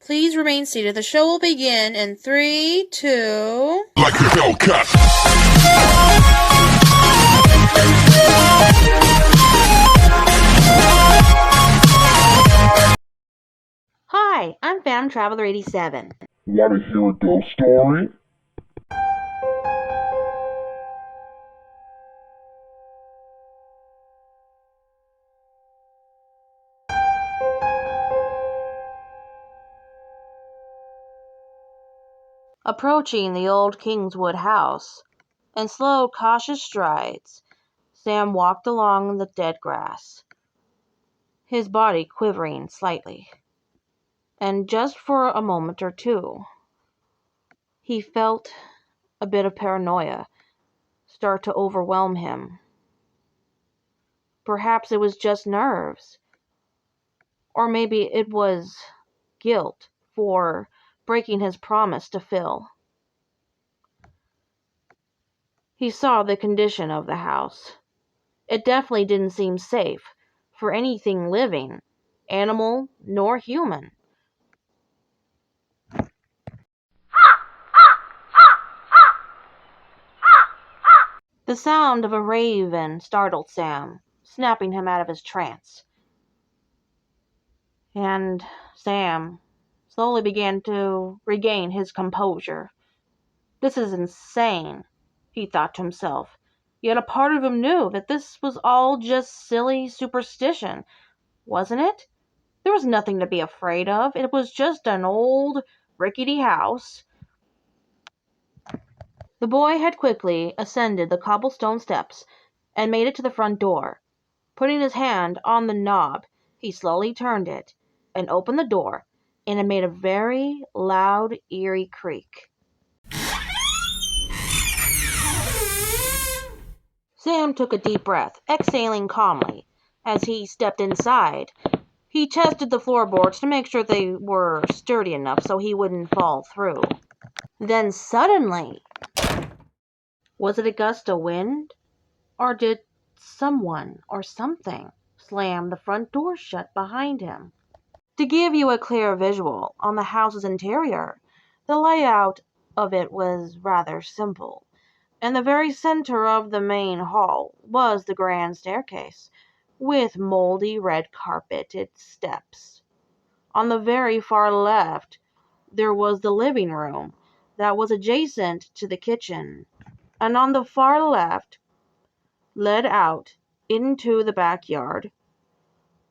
Please remain seated. The show will begin in 3, 2... Like a Hellcat. Hi, I'm FandomTraveller87. Want to hear a ghost story? Approaching the old Kingswood house, in slow, cautious strides, Sam walked along the dead grass, his body quivering slightly. And just for a moment or two, he felt a bit of paranoia start to overwhelm him. Perhaps it was just nerves, or maybe it was guilt for breaking his promise to Phil. He saw the condition of the house. It definitely didn't seem safe for anything living, animal nor human. The sound of a raven startled Sam, snapping him out of his trance. And Sam slowly began to regain his composure. This is insane, he thought to himself. Yet a part of him knew that this was all just silly superstition, wasn't it? There was nothing to be afraid of. It was just an old, rickety house. The boy had quickly ascended the cobblestone steps and made it to the front door. Putting his hand on the knob, he slowly turned it and opened the door, and it made a very loud, eerie creak. Sam took a deep breath, exhaling calmly. As he stepped inside, he tested the floorboards to make sure they were sturdy enough so he wouldn't fall through. Then suddenly, was it a gust of wind? Or did someone or something slam the front door shut behind him? To give you a clear visual on the house's interior, the layout of it was rather simple. In the very center of the main hall was the grand staircase, with moldy red carpeted steps. On the very far left, there was the living room that was adjacent to the kitchen, and on the far left led out into the backyard,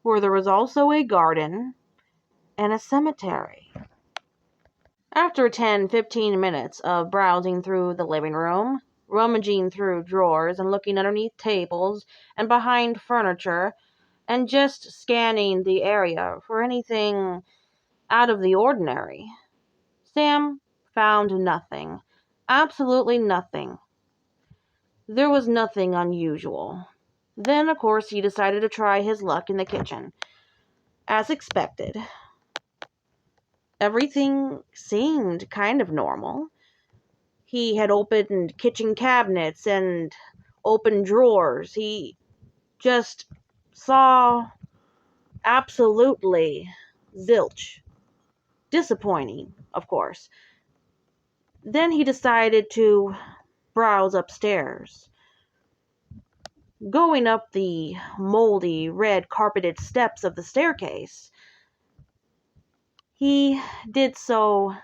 where there was also a garden and a cemetery. After 10-15 minutes of browsing through the living room, rummaging through drawers and looking underneath tables and behind furniture, and just scanning the area for anything out of the ordinary, Sam found nothing. Absolutely nothing. There was nothing unusual. Then, of course, he decided to try his luck in the kitchen. As expected, everything seemed kind of normal. He had opened kitchen cabinets and opened drawers. He just saw absolutely zilch. Disappointing, of course. Then he decided to browse upstairs. Going up the moldy, red carpeted steps of the staircase, he did so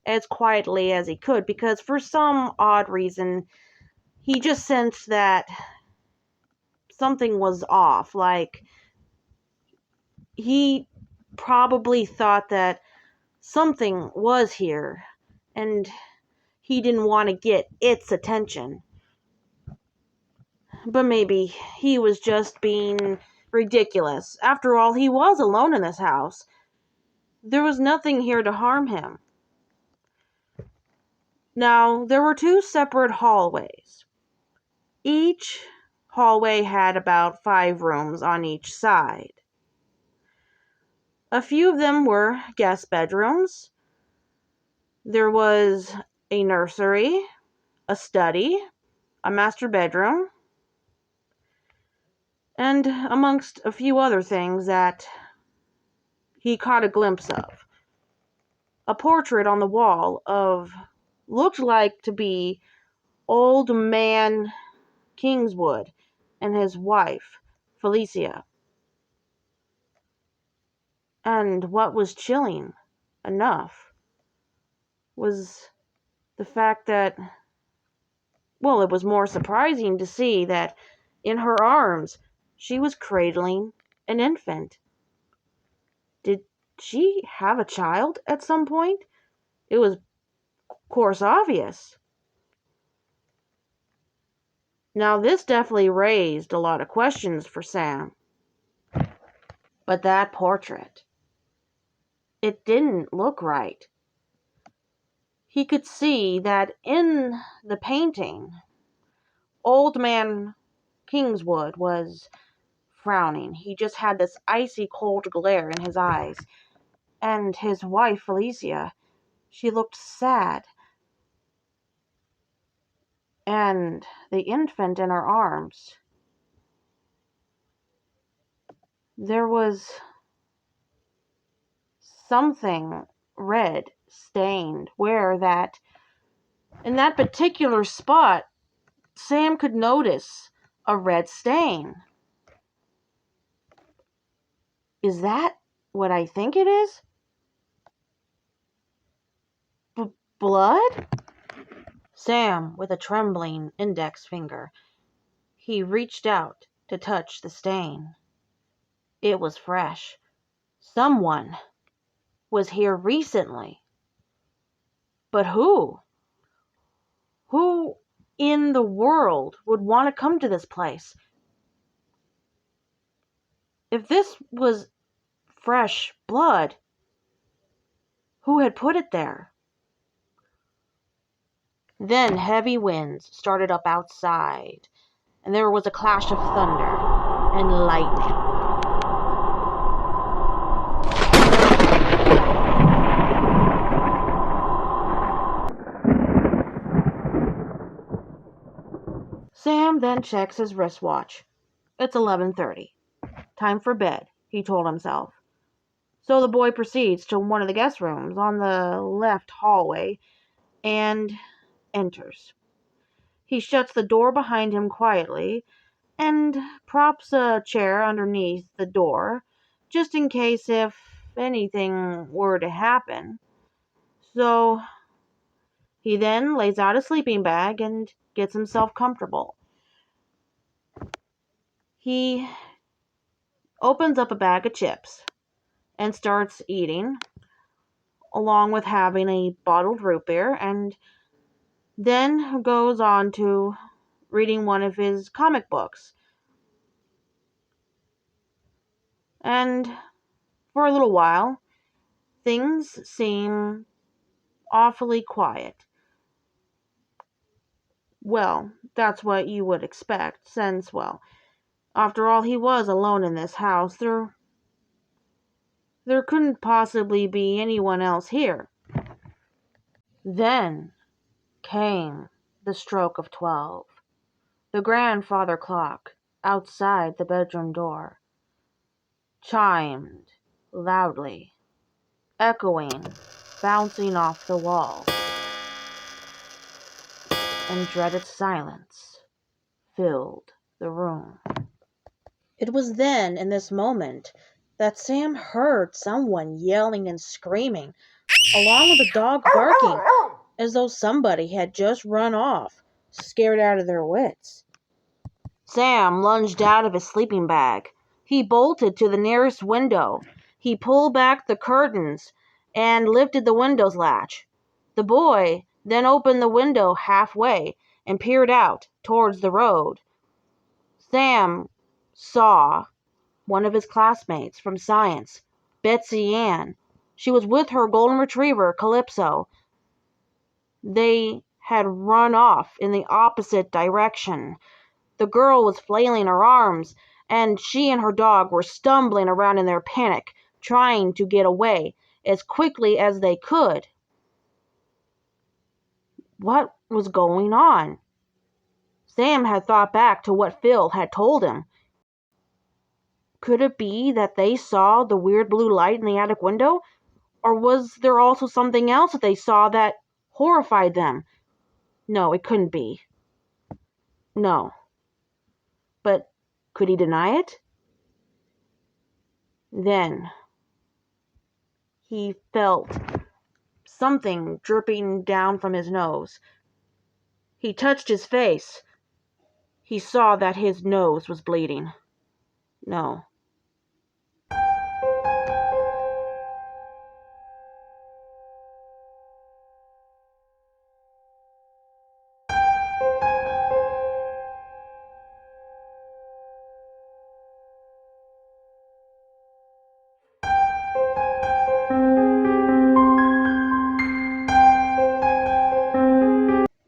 as quietly as he could, because for some odd reason, he just sensed that something was off. Like, he probably thought that something was here, and he didn't want to get its attention. But maybe he was just being ridiculous. After all, he was alone in this house. There was nothing here to harm him. Now, there were 2 separate hallways. Each hallway had about 5 rooms on each side. A few of them were guest bedrooms. There was a nursery, a study, a master bedroom, and amongst a few other things that he caught a glimpse of. a portrait on the wall of looked like to be old man Kingswood and his wife, Felicia. And what was chilling enough was the fact that, well, it was more surprising to see that in her arms she was cradling an infant. Did she have a child at some point? It was, of course, obvious. Now, this definitely raised a lot of questions for Sam. But that portrait, it didn't look right. He could see that in the painting, old man Kingswood was frowning. He just had this icy cold glare in his eyes. And his wife, Felicia, she looked sad. And the infant in her arms, there was something red stained where that, in that particular spot, Sam could notice a red stain. Is that what I think it is? Blood? Sam, with a trembling index finger, he reached out to touch the stain. It was fresh. Someone was here recently. But who? Who in the world would want to come to this place? If this was fresh blood, who had put it there? Then heavy winds started up outside, and there was a clash of thunder and lightning. Sam then checks his wristwatch. It's 11:30. Time for bed, he told himself. So the boy proceeds to one of the guest rooms on the left hallway and enters. He shuts the door behind him quietly and props a chair underneath the door, just in case if anything were to happen. So he then lays out a sleeping bag and gets himself comfortable. He opens up a bag of chips and starts eating, along with having a bottled root beer, and then goes on to reading one of his comic books. And for a little while, things seem awfully quiet. Well, that's what you would expect, since, well, after all, he was alone in this house. There couldn't possibly be anyone else here. Then came the stroke of 12. The grandfather clock outside the bedroom door chimed loudly, echoing, bouncing off the wall, and dreaded silence filled the room. It was then, in this moment, that Sam heard someone yelling and screaming, along with a dog barking, as though somebody had just run off, scared out of their wits. Sam lunged out of his sleeping bag. He bolted to the nearest window. He pulled back the curtains and lifted the window's latch. The boy then opened the window halfway and peered out towards the road. Sam saw one of his classmates from science, Betsy Ann. She was with her golden retriever, Calypso. They had run off in the opposite direction. The girl was flailing her arms, and she and her dog were stumbling around in their panic, trying to get away as quickly as they could. What was going on? Sam had thought back to what Phil had told him. Could it be that they saw the weird blue light in the attic window? Or was there also something else that they saw that horrified them? No, it couldn't be. No. But could he deny it? Then he felt something dripping down from his nose. He touched his face. He saw that his nose was bleeding. No.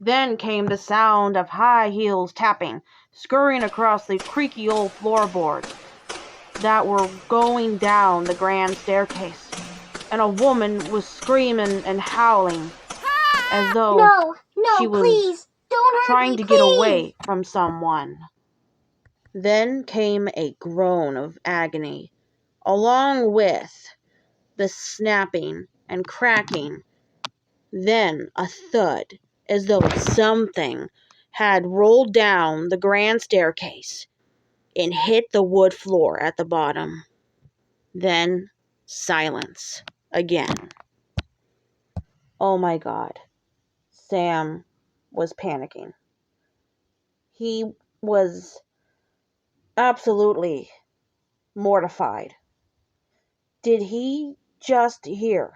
Then came the sound of high heels tapping, scurrying across the creaky old floorboards that were going down the grand staircase. And a woman was screaming and howling as though she was please, don't hurt trying me, to please. get away from someone. Then came a groan of agony, along with the snapping and cracking. Then a thud, as though something had rolled down the grand staircase and hit the wood floor at the bottom. Then silence again. Oh my God. Sam was panicking. He was absolutely mortified. Did he just hear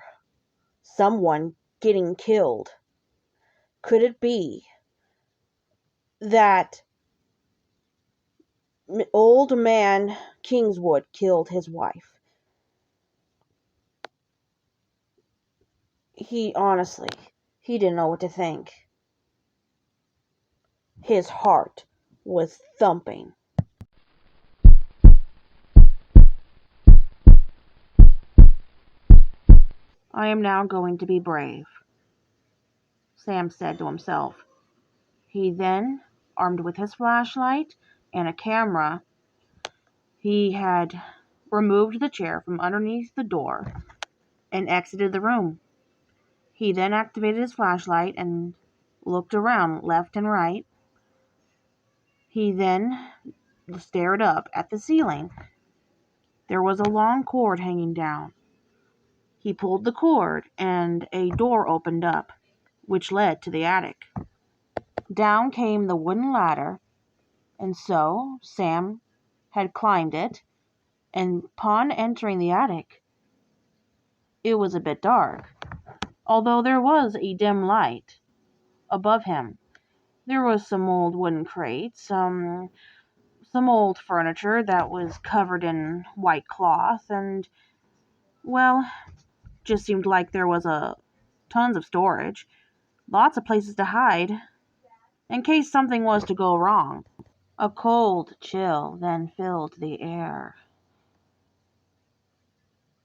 someone getting killed? Could it be that old man Kingswood killed his wife? He didn't know what to think. His heart was thumping. I am now going to be brave, Sam said to himself. He then, armed with his flashlight and a camera, he had removed the chair from underneath the door and exited the room. He then activated his flashlight and looked around left and right. He then stared up at the ceiling. There was a long cord hanging down. He pulled the cord and a door opened up, which led to the attic. Down came the wooden ladder, and so Sam had climbed it, and upon entering the attic, it was a bit dark, although there was a dim light above him. There was some old wooden crates, some old furniture that was covered in white cloth, and, well, just seemed like there was tons of storage, lots of places to hide, in case something was to go wrong. A cold chill then filled the air,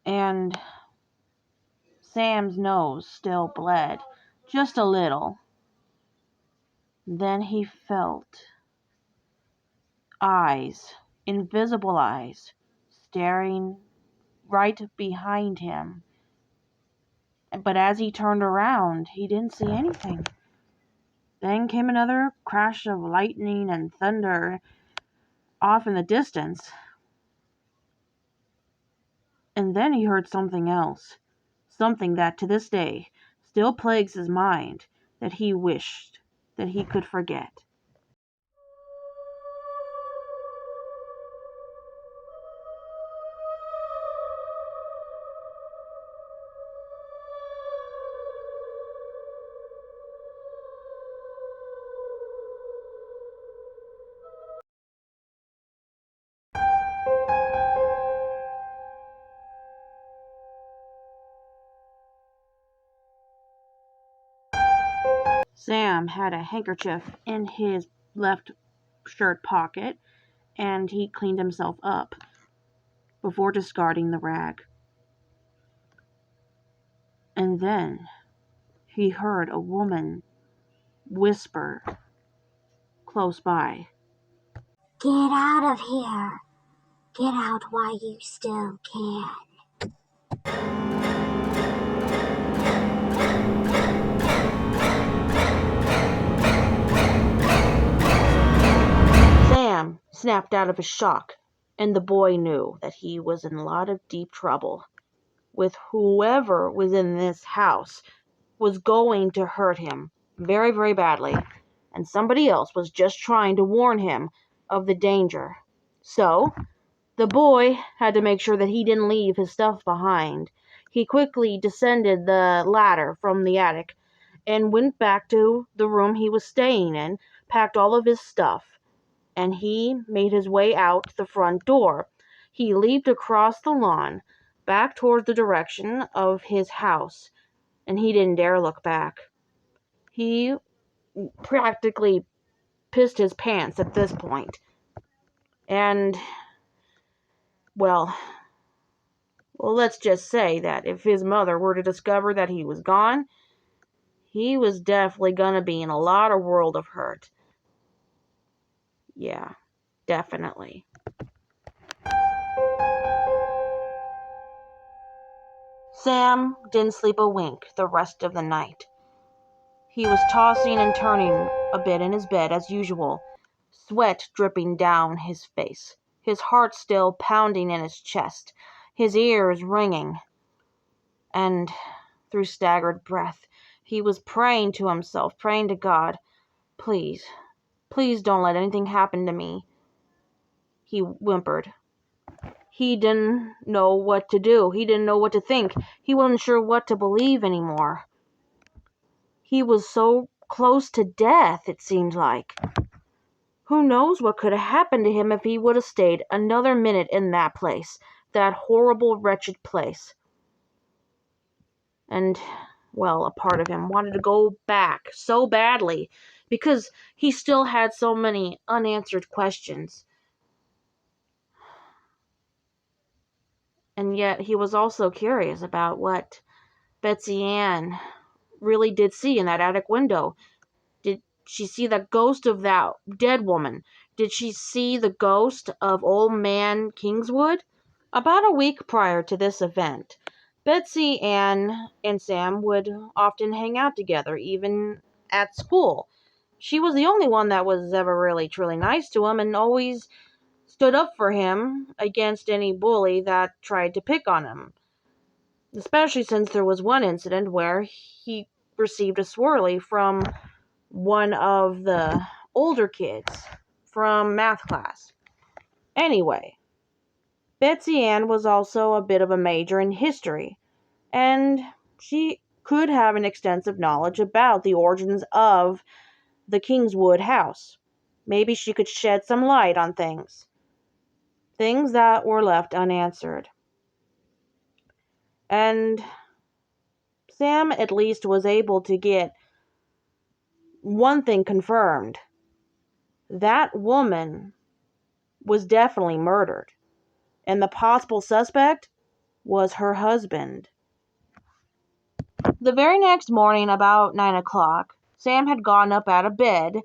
and Sam's nose still bled, just a little. Then he felt eyes, invisible eyes, staring right behind him. But as he turned around, he didn't see anything. Then came another crash of lightning and thunder off in the distance. And then he heard something else, something that to this day still plagues his mind, that he wished that he could forget. Sam had a handkerchief in his left shirt pocket, and he cleaned himself up before discarding the rag. And then he heard a woman whisper close by. Get out of here. Get out while you still can. snapped out of his shock, and the boy knew that he was in a lot of deep trouble. With whoever was in this house was going to hurt him very, very badly, and somebody else was just trying to warn him of the danger. So, the boy had to make sure that he didn't leave his stuff behind. He quickly descended the ladder from the attic and went back to the room he was staying in, packed all of his stuff, and he made his way out the front door. He leaped across the lawn, back towards the direction of his house, and he didn't dare look back. He practically pissed his pants at this point. And, well, let's just say that if his mother were to discover that he was gone, he was definitely gonna be in a lot of world of hurt. Yeah, definitely. Sam didn't sleep a wink the rest of the night. He was tossing and turning a bit in his bed as usual, sweat dripping down his face, his heart still pounding in his chest, his ears ringing, and through staggered breath, he was praying to himself, praying to God, please, please don't let anything happen to me. He whimpered. He didn't know what to do. He didn't know what to think. He wasn't sure what to believe anymore. He was so close to death, it seemed like. Who knows what could have happened to him if he would have stayed another minute in that place, that horrible, wretched place. And, well, a part of him wanted to go back so badly because he still had so many unanswered questions. And yet he was also curious about what Betsy Ann really did see in that attic window. Did she see the ghost of that dead woman? Did she see the ghost of old man Kingswood? About a week prior to this event, Betsy Ann and Sam would often hang out together, even at school. She was the only one that was ever really truly nice to him and always stood up for him against any bully that tried to pick on him. Especially since there was one incident where he received a swirly from one of the older kids from math class. Anyway, Betsy Ann was also a bit of a major in history, and she could have an extensive knowledge about the origins of the Kingswood house. Maybe she could shed some light on things that were left unanswered. And Sam at least was able to get one thing confirmed. That woman was definitely murdered, and the possible suspect was her husband. The very next morning, about 9 o'clock, Sam had gotten up out of bed.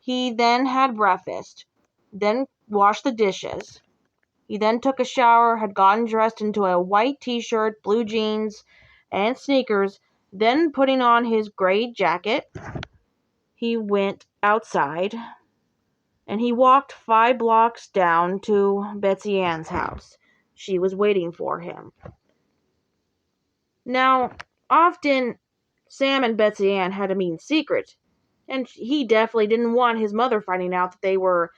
He then had breakfast, then washed the dishes. He then took a shower, had gotten dressed into a white t-shirt, blue jeans, and sneakers. Then putting on his gray jacket, he went outside, and he walked 5 blocks down to Betsy Ann's house. She was waiting for him. Now, often Sam and Betsy Ann had to meet in secret, and he definitely didn't want his mother finding out that they were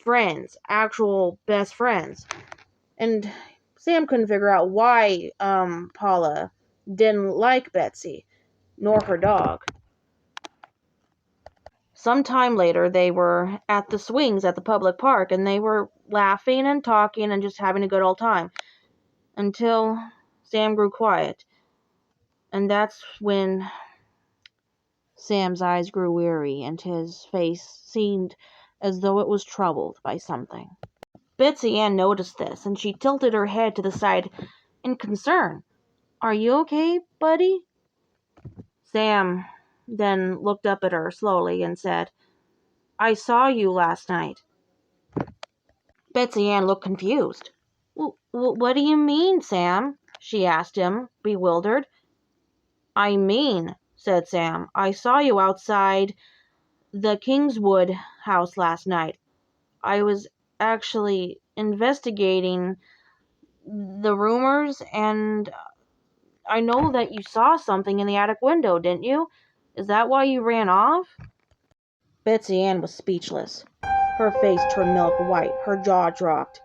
friends, actual best friends. And Sam couldn't figure out why Paula didn't like Betsy, nor her dog. Sometime later, they were at the swings at the public park, and they were laughing and talking and just having a good old time, until Sam grew quiet. And that's when Sam's eyes grew weary, and his face seemed as though it was troubled by something. Betsy Ann noticed this, and she tilted her head to the side in concern. "Are you okay, buddy?" Sam then looked up at her slowly and said, "I saw you last night." Betsy Ann looked confused. What do you mean, Sam?" she asked him, bewildered. "I mean," said Sam, "I saw you outside the Kingswood house last night. I was actually investigating the rumors, and I know that you saw something in the attic window, didn't you? Is that why you ran off?" Betsy Ann was speechless. Her face turned milk white, her jaw dropped,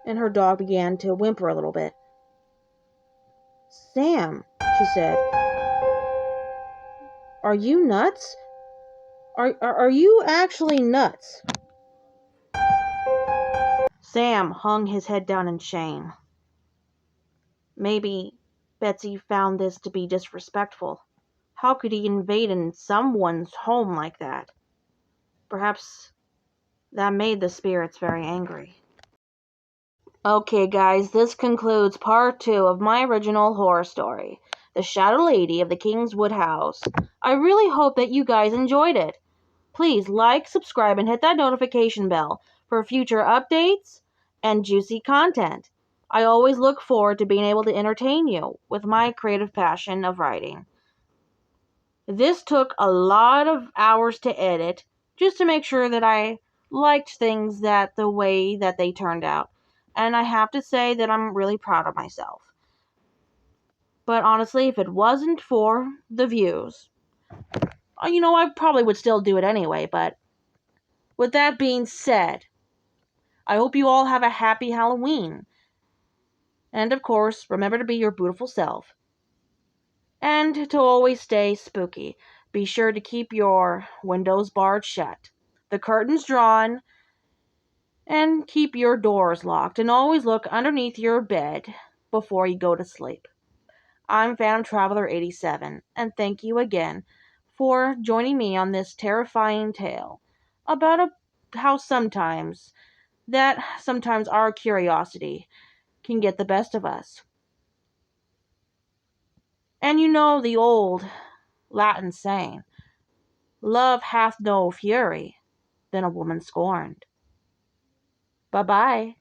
and her dog began to whimper a little bit. "Sam," she said, "are you nuts? Are you actually nuts?" Sam hung his head down in shame. Maybe Betsy found this to be disrespectful. How could he invade in someone's home like that? Perhaps that made the spirits very angry. Okay, guys, this concludes part 2 of my original horror story, The Shadow Lady of the Kingswood House. I really hope that you guys enjoyed it. Please like, subscribe, and hit that notification bell for future updates and juicy content. I always look forward to being able to entertain you with my creative passion of writing. This took a lot of hours to edit just to make sure that I liked things that the way that they turned out. And I have to say that I'm really proud of myself. But honestly, if it wasn't for the views, I probably would still do it anyway. But with that being said, I hope you all have a happy Halloween. And of course, remember to be your beautiful self. And to always stay spooky. Be sure to keep your windows barred shut, the curtains drawn, and keep your doors locked. And always look underneath your bed before you go to sleep. I'm FandomTraveller87, and thank you again for joining me on this terrifying tale about how sometimes our curiosity can get the best of us. And you know the old Latin saying, "Love hath no fury than a woman scorned." Bye-bye.